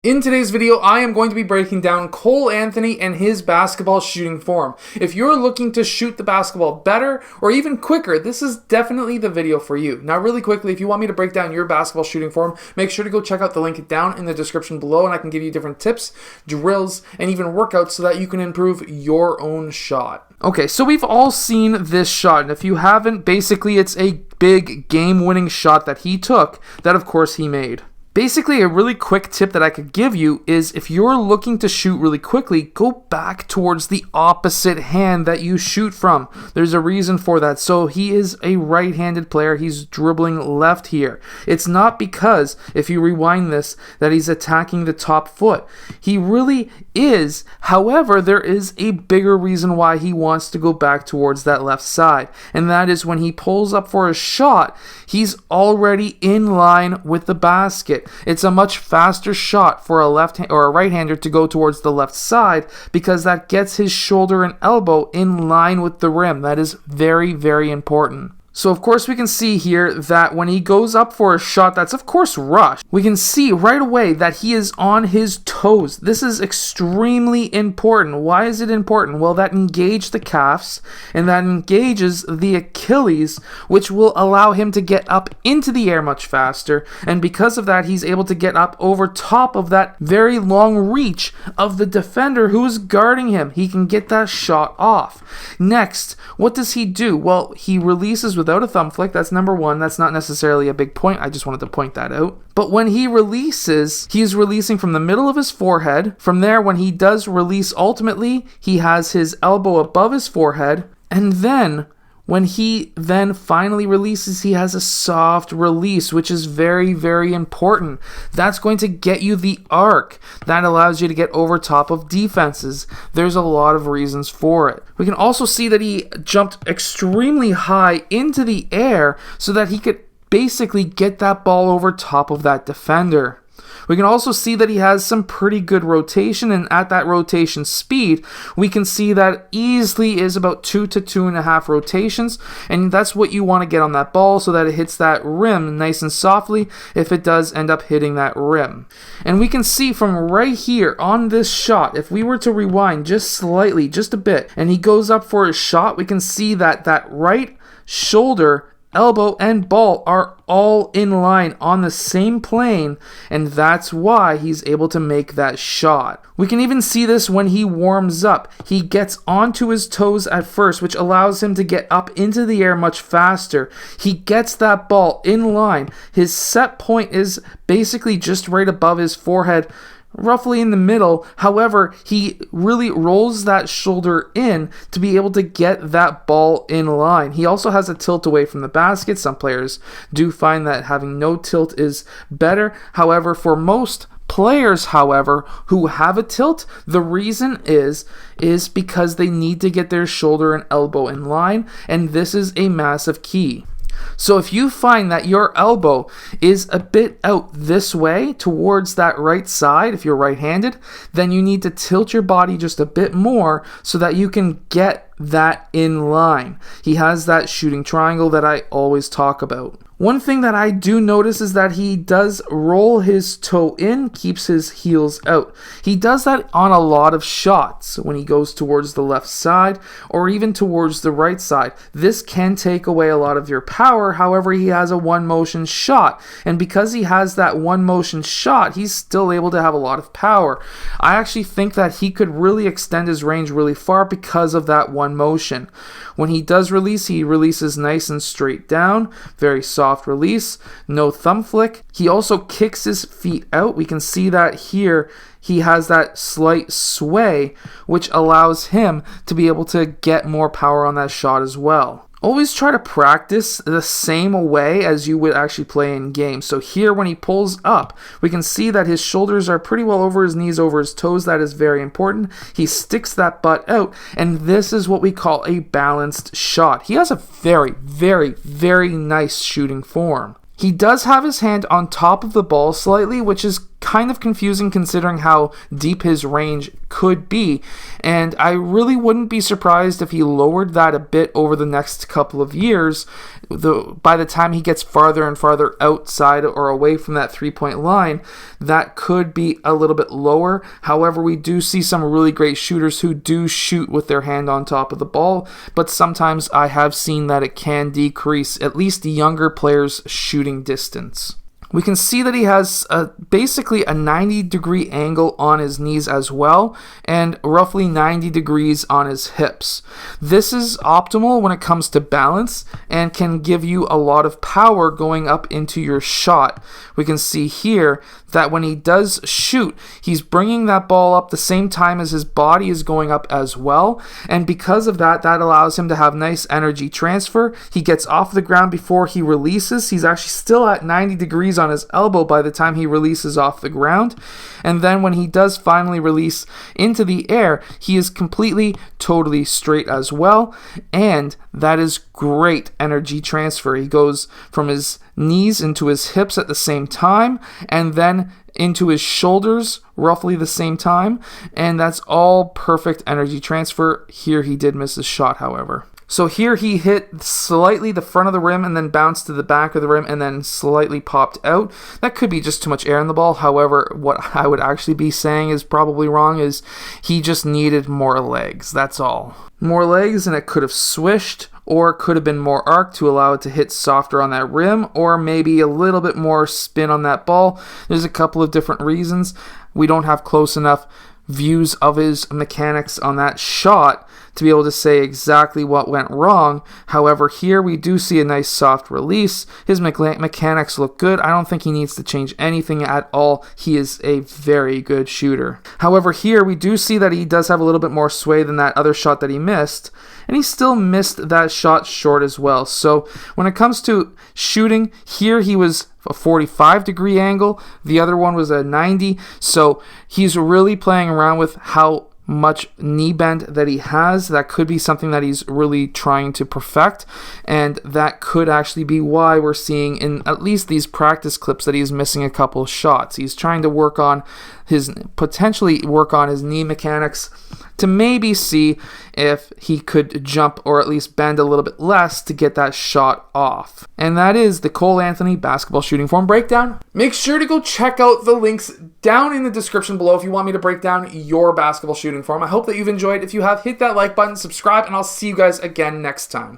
In today's video, I am going to be breaking down Cole Anthony and his basketball shooting form. If you're looking to shoot the basketball better or even quicker, this is definitely the video for you. Now, really quickly, if you want me to break down your basketball shooting form, make sure to go check out the link down in the description below, and I can give you different tips, drills, and even workouts so that you can improve your own shot. Okay, so we've all seen this shot, and if you haven't, basically it's a big game-winning shot that he took that, of course, he made. Basically, a really quick tip that I could give you is if you're looking to shoot really quickly, go back towards the opposite hand that you shoot from. There's a reason for that. So he is a right-handed player. He's dribbling left here. It's not because, if you rewind this, that he's attacking the top foot. He really is. However, there is a bigger reason why he wants to go back towards that left side. And that is when he pulls up for a shot, he's already in line with the basket. It's a much faster shot for a right-hander to go towards the left side because that gets his shoulder and elbow in line with the rim. That is very, very important. So of course we can see here that when he goes up for a shot that's of course rushed, we can see right away that he is on his toes. This is extremely important. Why is it important? Well, that engages the calves and that engages the Achilles, which will allow him to get up into the air much faster, and because of that he's able to get up over top of that very long reach of the defender who is guarding him. He can get that shot off. Next, what does he do? Well, he releases without a thumb flick. That's number one. That's not necessarily a big point. I just wanted to point that out. But when he releases, he's releasing from the middle of his forehead. From there, when he does release ultimately, he has his elbow above his forehead. And then when he then finally releases, he has a soft release, which is very, very important. That's going to get you the arc. That allows you to get over top of defenses. There's a lot of reasons for it. We can also see that he jumped extremely high into the air so that he could basically get that ball over top of that defender. We can also see that he has some pretty good rotation, and at that rotation speed, we can see that easily is about 2 to 2.5 rotations, and that's what you want to get on that ball so that it hits that rim nice and softly if it does end up hitting that rim. And we can see from right here on this shot, if we were to rewind just slightly, just a bit, and he goes up for his shot, we can see that that right shoulder, elbow, and ball are all in line on the same plane, and that's why he's able to make that shot. We can even see this when he warms up. He gets onto his toes at first, which allows him to get up into the air much faster. He gets that ball in line. His set point is basically just right above his forehead, roughly in the middle. However, he really rolls that shoulder in to be able to get that ball in line. He also has a tilt away from the basket. Some players do find that having no tilt is better. However, for most players, however, who have a tilt, the reason is because they need to get their shoulder and elbow in line, and this is a massive key. So if you find that your elbow is a bit out this way towards that right side, if you're right-handed, then you need to tilt your body just a bit more so that you can get that in line. He has that shooting triangle that I always talk about. One thing that I do notice is that he does roll his toe in, keeps his heels out. He does that on a lot of shots when he goes towards the left side or even towards the right side. This can take away a lot of your power. However, he has a one motion shot, and because he has that one motion shot, he's still able to have a lot of power. I actually think that he could really extend his range really far because of that one motion. When he does release, he releases nice and straight down, very soft release, no thumb flick. He also kicks his feet out. We can see that here he has that slight sway, which allows him to be able to get more power on that shot as well. Always try to practice the same way as you would actually play in game. So here when he pulls up, we can see that his shoulders are pretty well over his knees, over his toes. That is very important. He sticks that butt out, and this is what we call a balanced shot. He has a very, very, very nice shooting form. He does have his hand on top of the ball slightly, which is kind of confusing considering how deep his range could be. And I really wouldn't be surprised if he lowered that a bit over the next couple of years. By the time he gets farther and farther outside or away from that three-point line, that could be a little bit lower. However, we do see some really great shooters who do shoot with their hand on top of the ball, but sometimes I have seen that it can decrease at least the younger players' shooting distance. We can see that he has basically a 90-degree angle on his knees as well, and roughly 90 degrees on his hips. This is optimal when it comes to balance and can give you a lot of power going up into your shot. We can see here that when he does shoot, he's bringing that ball up the same time as his body is going up as well, and because of that, that allows him to have nice energy transfer. He gets off the ground before he releases. He's actually still at 90 degrees on his elbow by the time he releases off the ground, and then when he does finally release into the air, he is completely, totally straight as well, and that is great energy transfer. He goes from his knees into his hips at the same time, and then into his shoulders roughly the same time, and that's all perfect energy transfer. Here he did miss his shot, however. So here he hit slightly the front of the rim and then bounced to the back of the rim and then slightly popped out. That could be just too much air in the ball. However, what I would actually be saying is probably wrong, is he just needed more legs. That's all. More legs, and it could have swished, or it could have been more arc to allow it to hit softer on that rim, or maybe a little bit more spin on that ball. There's a couple of different reasons. We don't have close enough views of his mechanics on that shot to be able to say exactly what went wrong. However, here we do see a nice soft release. His mechanics look good. I don't think he needs to change anything at all. He is a very good shooter. However, here we do see that he does have a little bit more sway than that other shot that he missed, and he still missed that shot short as well. So when it comes to shooting, here he was a 45-degree angle. The other one was a 90. So he's really playing around with how much knee bend that he has. That could be something that he's really trying to perfect, and that could actually be why we're seeing in at least these practice clips that he's missing a couple of shots. He's trying to potentially work on his knee mechanics to maybe see if he could jump or at least bend a little bit less to get that shot off. And that is the Cole Anthony basketball shooting form breakdown. Make sure to go check out the links down in the description below if you want me to break down your basketball shooting form. I hope that you've enjoyed. If you have, hit that like button, subscribe, and I'll see you guys again next time.